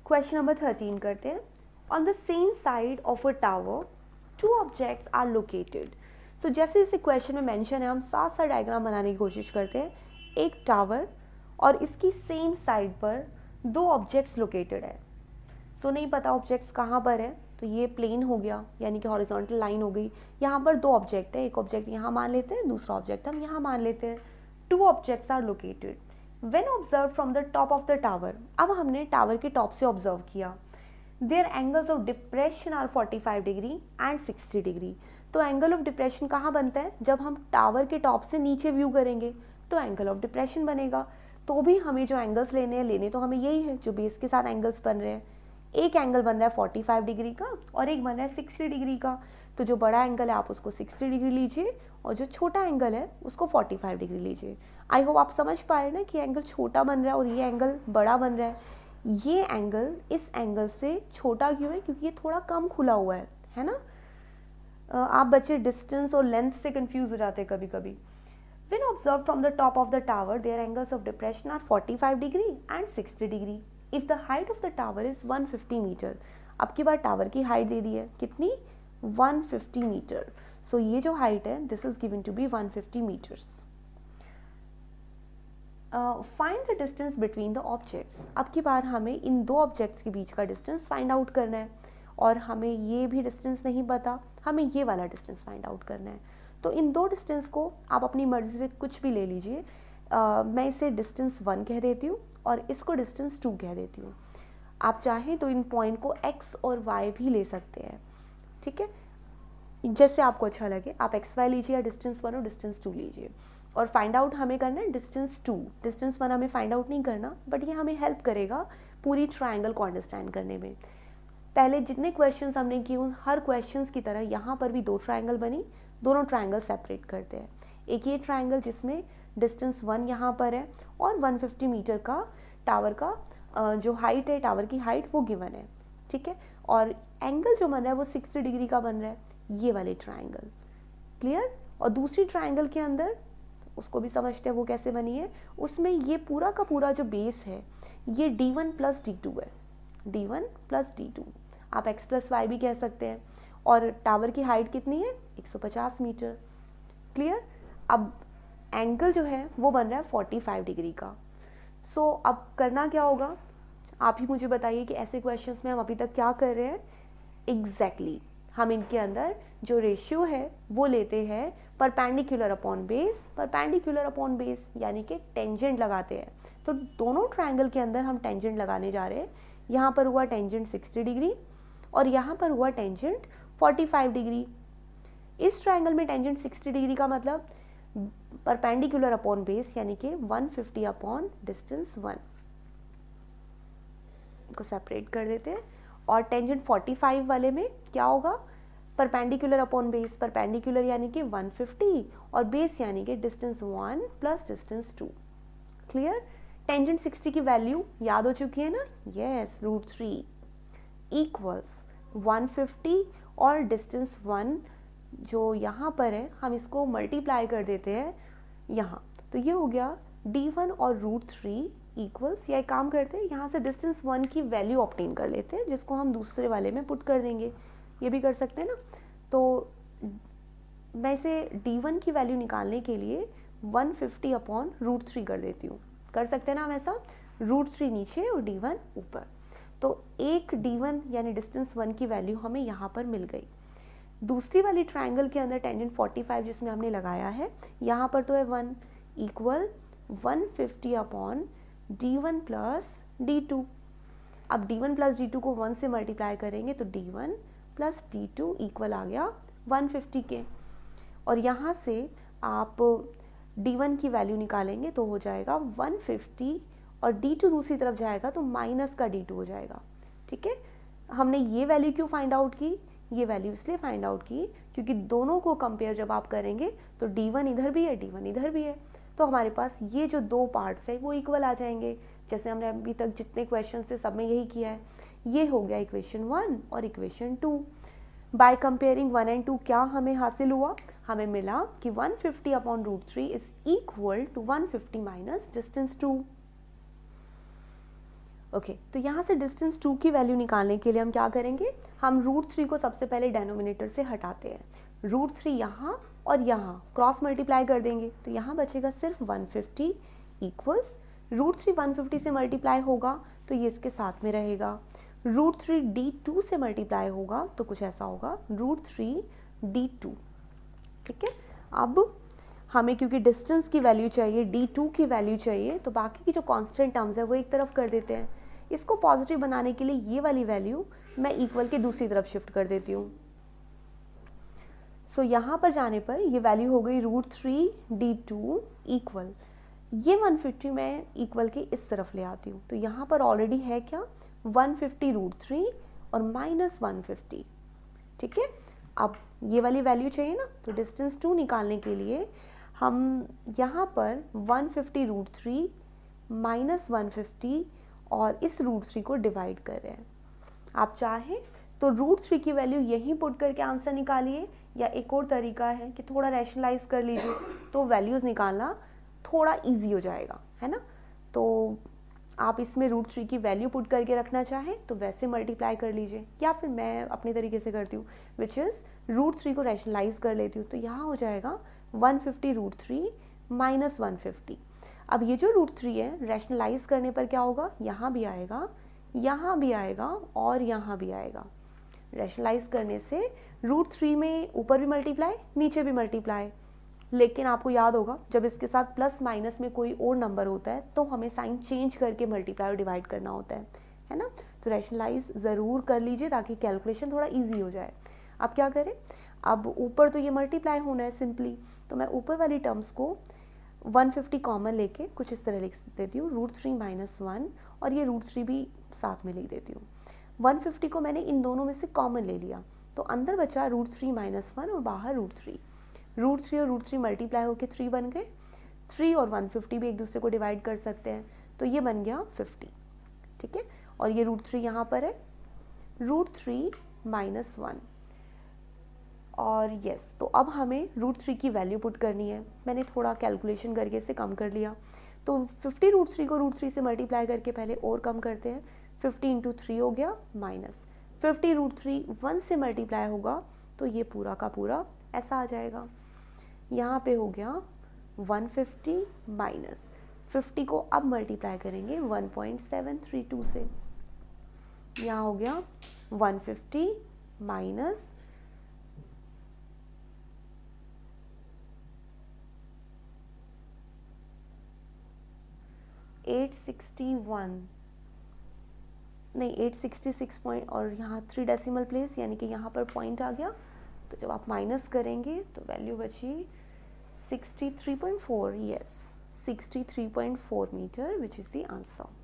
Question number 13 करते हैं. On the same side of a tower two objects are located. So जैसे जैसे question में मेंशन है हम साथ साथ डायग्राम बनाने की कोशिश करते हैं. एक टावर और इसकी सेम साइड पर दो ऑब्जेक्ट्स लोकेटेड है. सो नहीं पता ऑब्जेक्ट्स कहाँ पर है, तो ये प्लेन हो गया यानी कि हॉरिजॉन्टल लाइन हो गई. यहाँ पर दो ऑब्जेक्ट है, एक ऑब्जेक्ट यहाँ मान लेते हैं, दूसरा ऑब्जेक्ट हम यहाँ मान लेते हैं. Two objects are located when observe from the top of the tower. अब हमने टावर के टॉप से ऑब्जर्व किया. Their angles of depression are 45 degree and 60 degree. तो एंगल ऑफ डिप्रेशन कहाँ बनता है, जब हम टावर के टॉप से नीचे व्यू करेंगे तो एंगल ऑफ डिप्रेशन बनेगा. तो भी हमें जो एंगल्स लेने हैं, लेने तो हमें यही है जो बेस के साथ एंगल्स बन रहे हैं. एक एंगल बन रहा है 45 डिग्री का और एक बन रहा है 60 डिग्री का. तो जो बड़ा एंगल है आप उसको 60 डिग्री लीजिए और जो छोटा एंगल है उसको 45 डिग्री लीजिए. आई होप आप समझ पा रहे हैं ना कि एंगल छोटा बन रहा है और ये एंगल बड़ा बन रहा है. ये एंगल इस एंगल से छोटा क्यों है, क्योंकि ये थोड़ा कम खुला हुआ है ना. आप बच्चे डिस्टेंस और लेंथ से कंफ्यूज हो जाते हैं कभी कभी. When observed from the top of the tower, their angles of depression are 45 degree and 60 degree. If the height of the tower is 150 meter, अब की बार टावर की हाइट दे दी है कितनी, 150 मीटर. सो ये जो हाइट है this is given to be 150 metres. Find the distance between the objects. अब की बार हमें इन दो ऑब्जेक्ट्स के बीच का डिस्टेंस फाइंड आउट करना है और हमें ये भी डिस्टेंस नहीं पता, हमें ये वाला डिस्टेंस फाइंड आउट करना है. तो इन दो डिस्टेंस को आप अपनी मर्जी से कुछ भी ले लीजिए. मैं इसे डिस्टेंस 1 कह देती हूँ और इसको डिस्टेंस 2 कह देती हूँ. आप चाहें तो इन पॉइंट को x और y भी ले सकते हैं, ठीक है, जैसे आपको अच्छा लगे. आप एक्स वाई लीजिए या डिस्टेंस 1 और डिस्टेंस 2 लीजिए. और फाइंड आउट हमें करना है डिस्टेंस 2. डिस्टेंस 1 हमें फाइंड आउट नहीं करना, बट ये हमें हेल्प करेगा पूरी ट्राइंगल को अंडरस्टैंड करने में. पहले जितने क्वेश्चंस हमने किए उन हर क्वेश्चंस की तरह यहाँ पर भी दो ट्राइंगल बनी. दोनों ट्राइंगल सेपरेट करते हैं. एक ये ट्राइंगल जिसमें डिस्टेंस 1 यहाँ पर है और 150 मीटर का टावर का जो हाइट है, टावर की हाइट वो गिवन है, ठीक है. और एंगल जो बन रहा है वो 60 डिग्री का बन रहा है, ये वाले ट्राइंगल. क्लियर. और दूसरी ट्राइंगल के अंदर उसको भी समझते हैं वो कैसे बनी है. उसमें ये पूरा का पूरा जो बेस है ये d1 प्लस d2 है. d1 प्लस d2 आप x प्लस वाई भी कह सकते हैं. और टावर की हाइट कितनी है, 150 मीटर. क्लियर. अब एंगल जो है वो बन रहा है 45 डिग्री का. सो अब करना क्या होगा, आप ही मुझे बताइए कि ऐसे क्वेश्चंस में हम अभी तक क्या कर रहे हैं. एग्जैक्टली हम इनके अंदर जो रेशियो है वो लेते हैं perpendicular upon base. Perpendicular upon base यानी कि टेंजेंट लगाते हैं. तो दोनों ट्रायंगल के अंदर हम टेंजेंट लगाने जा रहे हैं. यहाँ पर हुआ टेंजेंट 60 डिग्री और यहाँ पर हुआ टेंजेंट 45 डिग्री. इस ट्रायंगल में टेंजेंट 60 डिग्री का मतलब परपेंडिकुलर अपॉन बेस यानी कि 150 अपॉन डिस्टेंस 1 को सेपरेट कर देते हैं. और टेंजेंट 45 वाले में क्या होगा, परपेंडिकुलर अपॉन बेस. परपेंडिकुलर यानी कि 150 और बेस यानी कि distance 1 plus distance 2. Clear. Tangent 60 की वैल्यू याद हो चुकी है ना, यस, √3 इक्वल्स 150 और डिस्टेंस 1 जो यहाँ पर है हम इसको मल्टीप्लाई कर देते हैं यहाँ. तो ये हो गया d1 और √3 इक्वल्स, या एक काम करते हैं यहाँ से डिस्टेंस 1 की वैल्यू ऑब्टेन कर लेते हैं जिसको हम दूसरे वाले में पुट कर देंगे. ये भी कर सकते हैं ना. तो मैं इसे d1 की वैल्यू निकालने के लिए 150 अपॉन √3 कर देती हूँ. कर सकते हैं ना हम ऐसा, √3 नीचे और d1 ऊपर. तो एक d1 यानी डिस्टेंस 1 की वैल्यू हमें यहाँ पर मिल गई. दूसरी वाली ट्रायंगल के अंदर टेंजेंट 45 जिसमें हमने लगाया है, यहाँ पर तो है 1 equal 150 upon d1 plus d2. अब d1 प्लस d2 को 1 से मल्टीप्लाई करेंगे तो d1 प्लस d2 इक्वल आ गया 150 के. और यहाँ से आप d1 की वैल्यू निकालेंगे तो हो जाएगा 150 और d2 दूसरी तरफ जाएगा तो माइनस का d2 हो जाएगा. ठीक है. हमने ये वैल्यू क्यों फाइंड आउट की, ये वैल्यू इसलिए फाइंड आउट की क्योंकि दोनों को कंपेयर जब आप करेंगे तो d1 इधर भी है, d1 इधर भी है, तो हमारे पास ये जो दो पार्ट्स है वो इक्वल आ जाएंगे. जैसे हमने अभी तक जितने क्वेश्चन थे सब में यही किया है. ये हो गया इक्वेशन 1 और इक्वेशन 2. बाय कंपेयरिंग 1 एंड 2 क्या हमें हासिल हुआ, हमें मिला कि 150 upon √3 is equal to 150 minus distance 2. Okay तो यहाँ से डिस्टेंस 2 की वैल्यू निकालने के लिए हम क्या करेंगे, हम √3 को सबसे पहले डेनोमिनेटर से हटाते हैं। √3 यहाँ और यहाँ क्रॉस मल्टीप्लाई कर देंगे तो यहाँ बचेगा सिर्फ 150 इक्वल्स √3 150 से मल्टीप्लाई होगा तो ये इसके साथ में रहेगा। √3 D2 से मल्टीप्लाई होगा तो कुछ ऐसा होगा √3 D2। ठीक है, अब हमें क्योंकि डिस्टेंस की वैल्यू चाहिए, D2 की वैल्यू चाहिए, तो बाकी की जो कांस्टेंट टर्म्स है वो एक तरफ कर देते हैं। इसको पॉजिटिव बनाने के लिए ये वाली वैल्यू मैं इक्वल के दूसरी तरफ शिफ्ट कर देती हूँ। सो यहाँ पर जाने पर ये वैल्यू हो गई √3 D2 इक्वल, ये 150 मैं इक्वल के इस तरफ ले आती हूँ तो यहाँ पर ऑलरेडी है क्या 150 √3 और माइनस 150। ठीक है, अब ये वाली वैल्यू चाहिए ना, तो डिस्टेंस 2 निकालने के लिए हम यहाँ पर 150 √3 माइनस 150 और इस √3 को डिवाइड कर रहे हैं। आप चाहें तो √3 की वैल्यू यहीं पुट करके आंसर निकालिए, या एक और तरीका है कि थोड़ा रैशनलाइज कर लीजिए तो वैल्यूज़ निकालना थोड़ा इजी हो जाएगा, है ना। तो आप इसमें √3 की वैल्यू पुट करके रखना चाहें तो वैसे मल्टीप्लाई कर लीजिए, या फिर मैं अपने तरीके से करती हूँ विच इज़ √3 को रैशनलाइज कर लेती हूँ तो यहाँ हो जाएगा 150 √3 माइनस 150। अब ये जो √3 है रैशनलाइज करने पर क्या होगा, यहाँ भी आएगा, यहाँ भी आएगा और यहाँ भी आएगा। रैशनलाइज करने से √3 में ऊपर भी मल्टीप्लाई नीचे भी मल्टीप्लाई, लेकिन आपको याद होगा जब इसके साथ प्लस माइनस में कोई और नंबर होता है तो हमें साइन चेंज करके मल्टीप्लाई और डिवाइड करना होता है ना। तो रैशनलाइज ज़रूर कर लीजिए ताकि कैलकुलेशन थोड़ा इजी हो जाए। अब क्या करें, अब ऊपर तो ये मल्टीप्लाई होना है सिंपली, तो मैं ऊपर वाली टर्म्स को 150 कॉमन लेके कुछ इस तरह लिख देती हूँ √3 माइनस 1 और ये √3 भी साथ में लिख देती हूँ। 150 को मैंने इन दोनों में से कॉमन ले लिया तो अंदर बचा √3 माइनस 1 और बाहर √3 और √3 मल्टीप्लाई होकर 3 बन गए। 3 और 150 भी एक दूसरे को डिवाइड कर सकते हैं तो ये बन गया 50। ठीक है, और ये √3 यहाँ पर है, √3 माइनस 1 और यस, तो अब हमें √3 की वैल्यू पुट करनी है। मैंने थोड़ा कैलकुलेशन करके इसे कम कर लिया तो 50 √3 को √3 से मल्टीप्लाई करके पहले और कम करते हैं। 50 इंटू 3 हो गया माइनस 50 √3 1 से मल्टीप्लाई होगा तो ये पूरा का पूरा ऐसा आ जाएगा। यहाँ पे हो गया 150 माइनस 50 को अब मल्टीप्लाई करेंगे 1.732 से, यहाँ हो गया 150 माइनस 861 नहीं 866 पॉइंट और यहाँ 3 डेसिमल प्लेस यानी कि यहाँ पर पॉइंट आ गया, तो जब आप माइनस करेंगे तो वैल्यू बची 63.4, yes 63.4 metre which is the answer.